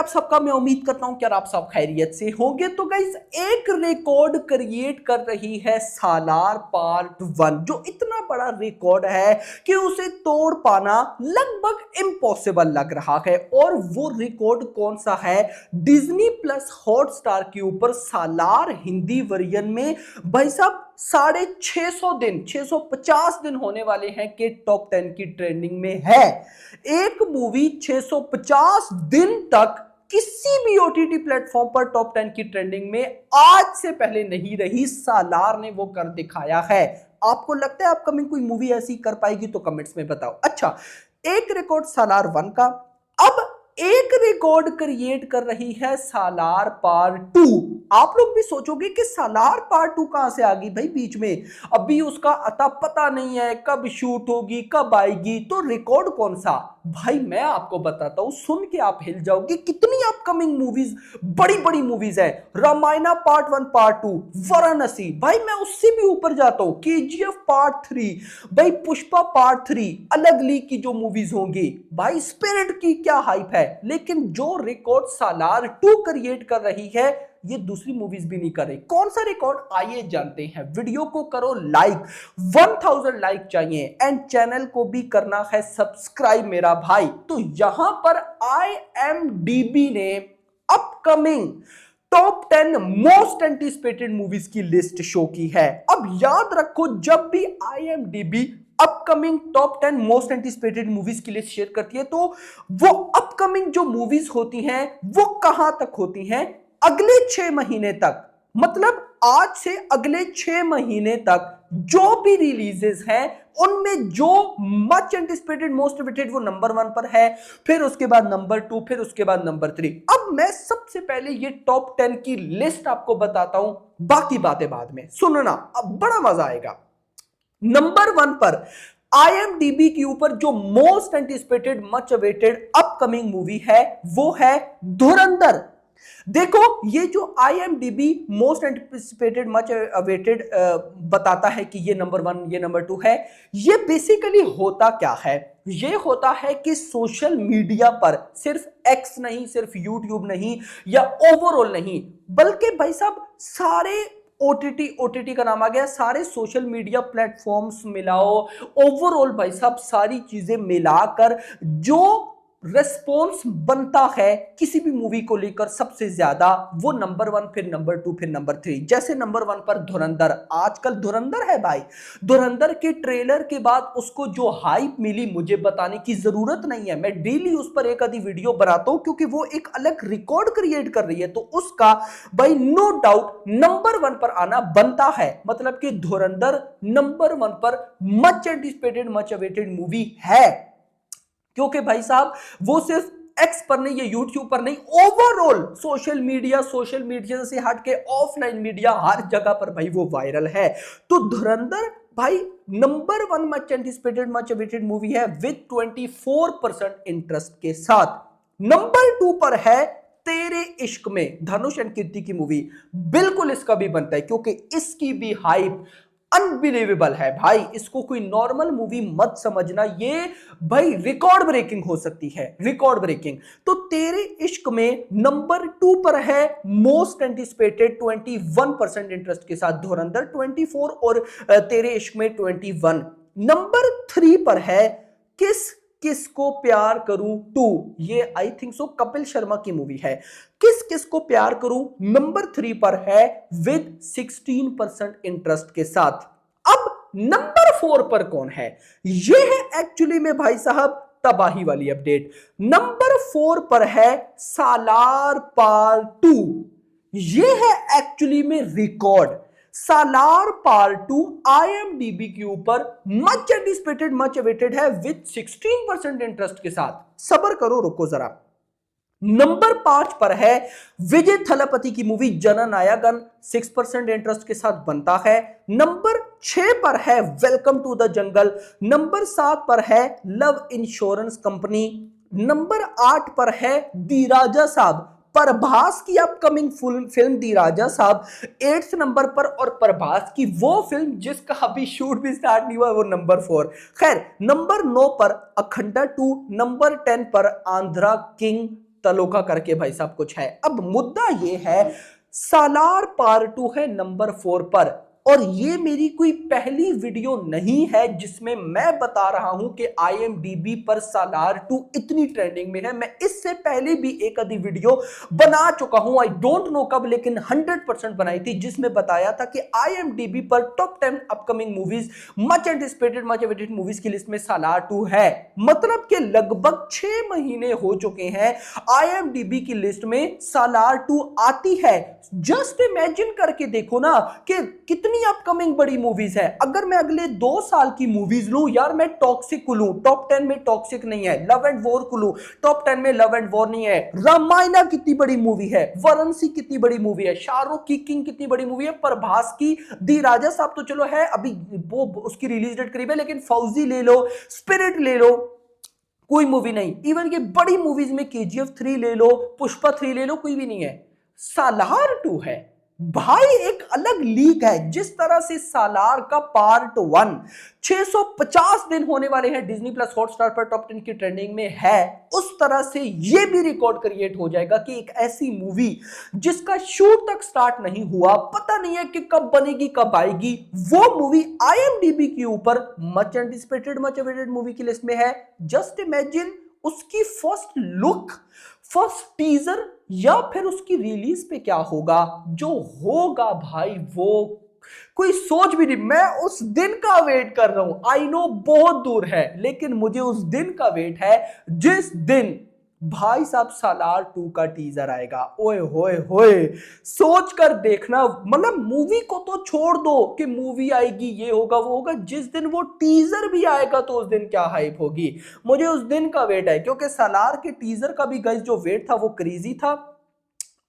आप सबका? मैं उम्मीद करता हूं कि आप सब खैरियत से होंगे। तो गाइस, एक रिकॉर्ड क्रिएट कर रही है सालार पार्ट 1, जो इतना बड़ा रिकॉर्ड है कि उसे तोड़ पाना लगभग इम्पॉसिबल लग रहा है। और वो रिकॉर्ड कौन सा है? डिज्नी प्लस हॉटस्टार के ऊपर सालार हिंदी वर्जन में भाई साहब 650 दिन 650 दिन होने वाले हैं कि टॉप 10 की ट्रेंडिंग में है। एक मूवी 650 दिन तक किसी भी ओटीटी प्लेटफॉर्म पर टॉप 10 की ट्रेंडिंग में आज से पहले नहीं रही। सालार ने वो कर दिखाया है। आपको लगता है अपकमिंग कोई मूवी ऐसी कर पाएगी? तो कमेंट्स में बताओ। अच्छा, एक रिकॉर्ड सालार 1 का, अब एक रिकॉर्ड क्रिएट कर रही है सालार पार्ट 2। आप लोग भी सोचोगे कि सालार पार्ट 2 कहां से आ गई भाई बीच में? अभी उसका अता पता नहीं है, कब शूट होगी, कब आएगी। तो रिकॉर्ड कौन सा? भाई मैं आपको बताता हूं, सुन के आप हिल जाओगे। कितनी अपकमिंग मूवीज, बड़ी बड़ी मूवीज है। रामायणा पार्ट 1 पार्ट 2, वाराणसी, भाई मैं उससे भी ऊपर जाता हूं, केजीएफ पार्ट 3, भाई पुष्पा पार्ट 3, अलग लीग की जो मूवीज होंगी, भाई स्पिरिट की क्या हाइप है। लेकिन जो रिकॉर्ड सालार 2 क्रिएट कर रही है, ये दूसरी मूवीज भी नहीं कर रही। कौन सा रिकॉर्ड? आइए जानते हैं। वीडियो को करो लाइक, 1000 लाइक चाहिए, एंड चैनल को भी करना है सब्सक्राइब मेरा भाई। तो यहां पर IMDb ने upcoming top 10 most anticipated movies की लिस्ट शो की है। अब याद रखो, जब भी IMDb upcoming top 10 most anticipated movies की लिस्ट शेयर करती है, तो वो अपकमिंग जो मूवीज होती हैं वो कहां तक होती हैं? अगले 6 महीने तक। मतलब आज से अगले 6 महीने तक जो भी रिलीजेस हैं, उनमें जो मच एंटिसिपेटेड मोस्ट एंटिसिपेटेड वो नंबर 1 पर है, फिर उसके बाद नंबर 2, फिर उसके बाद नंबर 3। अब मैं सबसे पहले ये टॉप 10 की लिस्ट आपको बताता हूं, बाकी बातें बाद में सुनना, अब बड़ा मजा आएगा। नंबर 1 पर IMDb के ऊपर जो most anticipated much awaited upcoming movie है, वो है धुरंधर। देखो, ये जो IMDb most anticipated much awaited बताता है कि ये नंबर 1, ये नंबर 2 है, ये बेसिकली होता क्या है? ये होता है कि सोशल मीडिया पर सिर्फ एक्स नहीं, सिर्फ यूट्यूब नहीं, या ओवरऑल नहीं, बल्कि भाई साहब सारे ओटीटी का नाम आ गया, सारे सोशल मीडिया प्लेटफॉर्म्स मिलाओ, ओवरऑल भाई साहब सारी चीजें मिलाकर जो रेस्पॉन्स बनता है किसी भी मूवी को लेकर सबसे ज्यादा, वो नंबर 1, फिर नंबर 2, फिर नंबर 3। जैसे नंबर 1 पर धुरंधर, आजकल धुरंधर है भाई। धुरंधर के ट्रेलर के बाद उसको जो हाइप मिली, मुझे बताने की जरूरत नहीं है। मैं डेली उस पर एक आधी वीडियो बनाता हूं, क्योंकि वो एक अलग रिकॉर्ड क्रिएट कर रही है। तो उसका भाई नो डाउट नंबर 1 पर आना बनता है। मतलब कि धुरंधर नंबर 1 पर much anticipated, much awaited movie है, क्योंकि भाई साहब वो सिर्फ एक्स पर नहीं, ये यूट्यूब पर नहीं, ओवरऑल सोशल मीडिया से हट के ऑफलाइन मीडिया, हर जगह पर भाई वो वायरल है। तो धुरंधर भाई number 1 much anticipated, much awaited movie है विद 24% इंटरेस्ट के साथ। नंबर 2 पर है तेरे इश्क में, धनुष एंड कीर्ति की मूवी। बिल्कुल इसका भी बनता है, क्योंकि इसकी भी हाइप अनबिलीवेबल है भाई। इसको कोई नॉर्मल मूवी मत समझना, ये भाई रिकॉर्ड ब्रेकिंग हो सकती है, रिकॉर्ड ब्रेकिंग। तो तेरे इश्क में नंबर 2 पर है मोस्ट एंटिसिपेटेड 21% इंटरेस्ट के साथ धुरंधर 24 और तेरे इश्क में 21। नंबर 3 पर है किस किस को प्यार करूं 2। ये I think so Kapil Sharma की मूवी है। किस किस को प्यार करूं नंबर 3 पर है विद 16% इंटरेस्ट के साथ। अब नंबर 4 पर कौन है? ये है एक्चुअली में भाई साहब तबाही वाली अपडेट। नंबर 4 पर है सालार पार्ट 2। ये है एक्चुअली में रिकॉर्ड। सालार पार्ट 2 IMDb के ऊपर मच एंटिसिपेटेड, मच अवेटेड है विद 16% इंटरेस्ट के साथ। सबर करो, रुको जरा। नंबर 5 पर है विजय थलपति की मूवी जननायकन, 6% इंटरेस्ट के साथ बनता है। नंबर 6 पर है welcome to the jungle. Number 7 पर है लव इंश्योरेंस कंपनी। नंबर 8 पर है दी राजा साहब, प्रभास की अपकमिंग फिल्म दी राजा साहब 8th नंबर पर, और प्रभास की वो फिल्म जिसका अभी शूट भी स्टार्ट नहीं हुआ, वो नंबर 4। खैर, नंबर 9 पर अखंडा 2, नंबर 10 पर आंध्रा किंग तलोका करके भाई साहब कुछ है। अब मुद्दा ये है, सालार पार्ट 2 है नंबर 4 पर, और ये मेरी कोई पहली वीडियो नहीं है जिसमें मैं बता रहा हूं कि IMDb पर सालार 2 इतनी ट्रेंडिंग में है। मैं इससे पहले भी एक आधी वीडियो बना चुका हूं, आई डोंट नो कब, लेकिन 100% बनाई थी, जिसमें बताया था कि IMDb पर top 10 upcoming movies, much anticipated much awaited movies की लिस्ट में सालार 2 है। मतलब कि लगभग 6 महीने हो चुके हैं IMDb की लिस्ट में सालार 2 आती है। जस्ट इमेजिन करके देखो ना कि कितनी अपकमिंग बड़ी मूवीज है। अगर मैं अगले 2 साल की मूवीज लूं, यार मैं टॉक्सिक को लूं, टॉप 10 में टॉक्सिक नहीं है, लव एंड वॉर को लूं, टॉप 10 में लव एंड वॉर नहीं है, रामायणा कितनी बड़ी मूवी है, वाराणसी कितनी बड़ी मूवी है, शाहरुख की किंग कितनी बड़ी मूवी है, प्रभास की दी राजा साहब तो चलो है, अभी वो उसकी रिलीज डेट करीब है, लेकिन फौजी ले लो, स्पिरिट ले लो, कोई मूवी नहीं। इवन ये बड़ी मूवीज में KGF 3 ले लो, पुष्पा 3 ले लो, कोई भी नहीं है। सालार 2 है भाई, एक अलग लीग है। जिस तरह से सालार का पार्ट 1 650 दिन होने वाले हैं डिज्नी प्लस हॉटस्टार पर टॉप 10 की ट्रेंडिंग में है, उस तरह से ये भी रिकॉर्ड क्रिएट हो जाएगा कि एक ऐसी मूवी जिसका शूट तक स्टार्ट नहीं हुआ, पता नहीं है कि कब बनेगी कब आएगी, वो मूवी IMDb के ऊपर much anticipated much awaited movie की लिस्ट में है। जस्ट इमेजिन उसकी फर्स्ट लुक, फर्स्ट टीजर, या फिर उसकी रिलीज पे क्या होगा, जो होगा भाई वो कोई सोच भी नहीं। मैं उस दिन का वेट कर रहा हूं, आई नो बहुत दूर है, लेकिन मुझे उस दिन का वेट है जिस दिन भाई साहब सालार 2 का टीजर आएगा। ओए होए होए, सोच कर देखना, मतलब मूवी को तो छोड़ दो कि मूवी आएगी ये होगा वो होगा, जिस दिन वो टीजर भी आएगा तो उस दिन क्या हाइप होगी, मुझे उस दिन का वेट है। क्योंकि सालार के टीजर का भी गाइस जो वेट था वो क्रेजी था,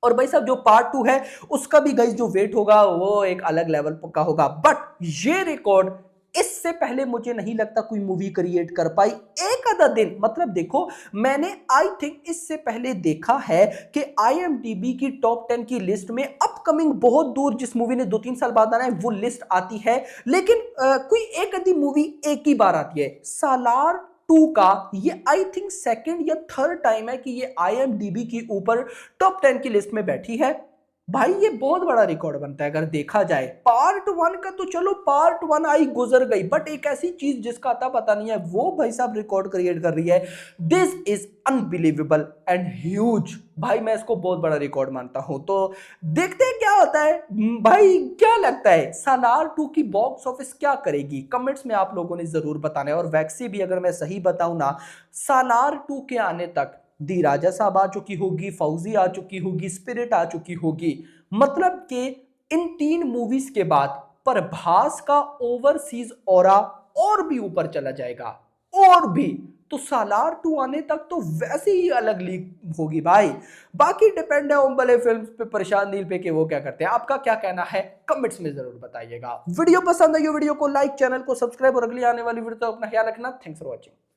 और भाई साहब जो पार्ट 2 है उसका भी गाइस जो वेट होगा वो एक अलग लेवल का होगा। बट ये रिकॉर्ड इससे पहले मुझे नहीं लगता कोई मूवी क्रिएट कर पाई एक आधा दिन। मतलब देखो, मैंने आई थिंक इससे पहले देखा है कि IMDb की टॉप 10 की लिस्ट में अपकमिंग बहुत दूर जिस मूवी ने 2-3 साल बाद आना है वो लिस्ट आती है, लेकिन कोई एक आधी मूवी एक ही बार आती है। सालार 2 का ये आई थिंक सेकंड या थर्ड टाइम है कि ये IMDb की ऊपर टॉप 10 की लिस्ट में बैठी है। भाई ये बहुत बड़ा रिकॉर्ड बनता है अगर देखा जाए। पार्ट 1 का तो चलो पार्ट 1 आई गुजर गई, बट एक ऐसी चीज जिसका अता पता नहीं है वो भाई साहब रिकॉर्ड क्रिएट कर रही है। This is unbelievable and huge. भाई मैं इसको बहुत बड़ा रिकॉर्ड मानता हूं, तो देखते हैं क्या होता है। भाई क्या लगता है सालार 2 की बॉक्स ऑफिस क्या करेगी, कमेंट्स में आप लोगों ने जरूर बताना है। और वैक्सी भी अगर मैं सही बताऊं ना, सालार 2 के आने तक दी राजा साहब आ चुकी होगी, फौजी आ चुकी होगी, स्पिरिट आ चुकी होगी। मतलब कि इन 3 मूवीज के बाद प्रभास का ओवरसीज ऑरा और भी ऊपर चला जाएगा, और भी। तो सालार 2 आने तक तो वैसे ही अलग लीग होगी भाई। बाकी डिपेंड है ओम भले फिल्म्स पे, परेशान नील पे, कि वो क्या करते हैं। आपका क्या कहना है कमेंट्स में जरूर बताइएगा। वीडियो पसंद आई वीडियो को लाइक, चैनल को सब्सक्राइब, और अगली आने वाली वीडियो तो अपना ख्याल रखना। Thanks for watching.